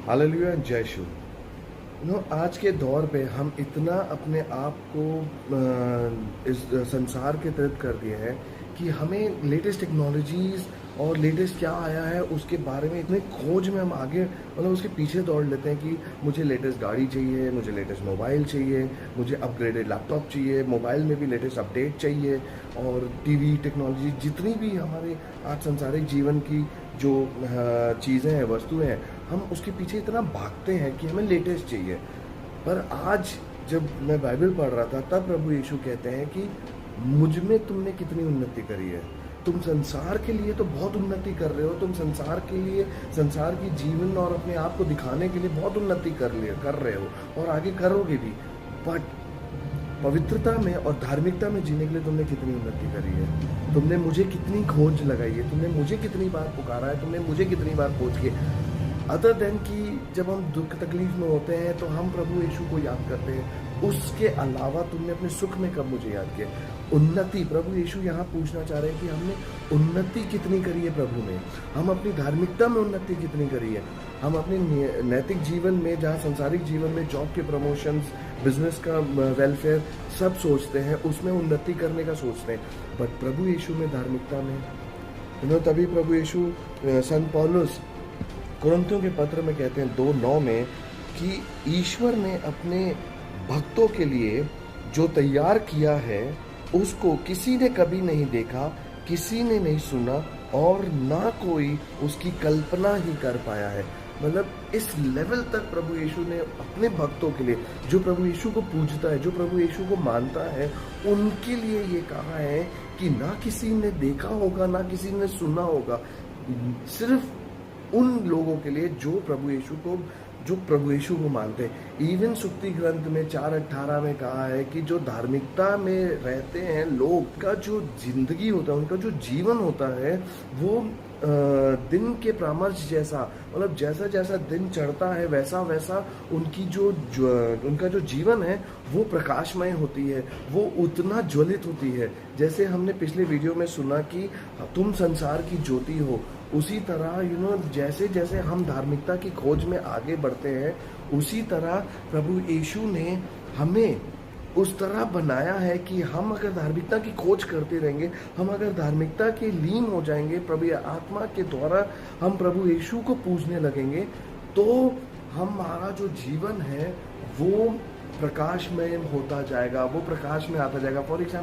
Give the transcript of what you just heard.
Hallelujah, जय शु। आज के दौर पे हम इतना अपने आप को इस संसार के तहत कर दिए हैं कि हमें लेटेस्ट टेक्नोलॉजीज और लेटेस्ट क्या आया है उसके बारे में इतने खोज में हम आगे उसके पीछे दौड़ लेते हैं कि मुझे लेटेस्ट गाड़ी चाहिए, मुझे लेटेस्ट मोबाइल चाहिए, मुझे अपग्रेडेड लैपटॉप चाहिए, मोबाइल में भी लेटेस्ट अपडेट चाहिए, और टीवी टेक्नोलॉजी जितनी भी हमारे आज संसारिक जीवन की जो चीज़ें हैं, वस्तुएं हैं, हम उसके पीछे इतना भागते हैं कि हमें लेटेस्ट चाहिए। पर आज जब मैं बाइबल पढ़ रहा था तब प्रभु यीशु कहते हैं कि मुझ में तुमने कितनी उन्नति करी है। तुम संसार के लिए तो बहुत उन्नति कर रहे हो, तुम संसार के लिए, संसार की जीवन और अपने आप को दिखाने के लिए बहुत उन्नति कर रहे हो और आगे करोगे भी। बट पवित्रता में और धार्मिकता में जीने के लिए तुमने कितनी उन्नति करी है, तुमने मुझे कितनी खोज लगाई है, तुमने मुझे कितनी बार पुकारा है, तुमने मुझे कितनी बार खोज की। अदर देन कि जब हम दुख तकलीफ में होते हैं तो हम प्रभु यीशु को याद करते हैं, उसके अलावा तुमने अपने सुख में कब मुझे याद किया। उन्नति, प्रभु यीशु यहाँ पूछना चाह रहे हैं कि हमने उन्नति कितनी करी है प्रभु में, हम अपनी धार्मिकता में उन्नति कितनी करी है, हम अपने नैतिक जीवन में, जहाँ संसारिक जीवन में जॉब के प्रमोशंस, बिजनेस का वेलफेयर सब सोचते हैं, उसमें उन्नति करने का सोचते हैं। बट प्रभु यीशु में, धार्मिकता में, तभी प्रभु यीशु, संत पौलुस कुरिन्थियों के पत्र में कहते हैं 2:9 में कि ईश्वर ने अपने भक्तों के लिए जो तैयार किया है उसको किसी ने कभी नहीं देखा, किसी ने नहीं सुना, और ना कोई उसकी कल्पना ही कर पाया है। मतलब इस लेवल तक प्रभु यीशु ने अपने भक्तों के लिए, जो प्रभु यीशु को पूजता है, जो प्रभु यीशु को मानता है, उनके लिए ये कहा है कि ना किसी ने देखा होगा, ना किसी ने सुना होगा, सिर्फ उन लोगों के लिए जो प्रभु यीशु को मानते हैं। इवन सुक्ति ग्रंथ में 4:18 में कहा है कि जो धार्मिकता में रहते हैं लोग का जो जिंदगी होता है, उनका जो जीवन होता है, वो दिन के परामर्श जैसा, मतलब जैसा जैसा दिन चढ़ता है वैसा वैसा उनका जो जीवन है वो प्रकाशमय होती है, वो उतना ज्वलित होती है। जैसे हमने पिछले वीडियो में सुना कि तुम संसार की ज्योति हो, उसी तरह जैसे जैसे हम धार्मिकता की खोज में आगे बढ़ते हैं, उसी तरह प्रभु यीशु ने हमें उस तरह बनाया है कि हम अगर धार्मिकता की खोज करते रहेंगे, हम अगर धार्मिकता के लीन हो जाएंगे, प्रभु आत्मा के द्वारा हम प्रभु यीशु को पूजने लगेंगे, तो हमारा जो जीवन है वो प्रकाशमय होता जाएगा, वो प्रकाश में आता जाएगा। For example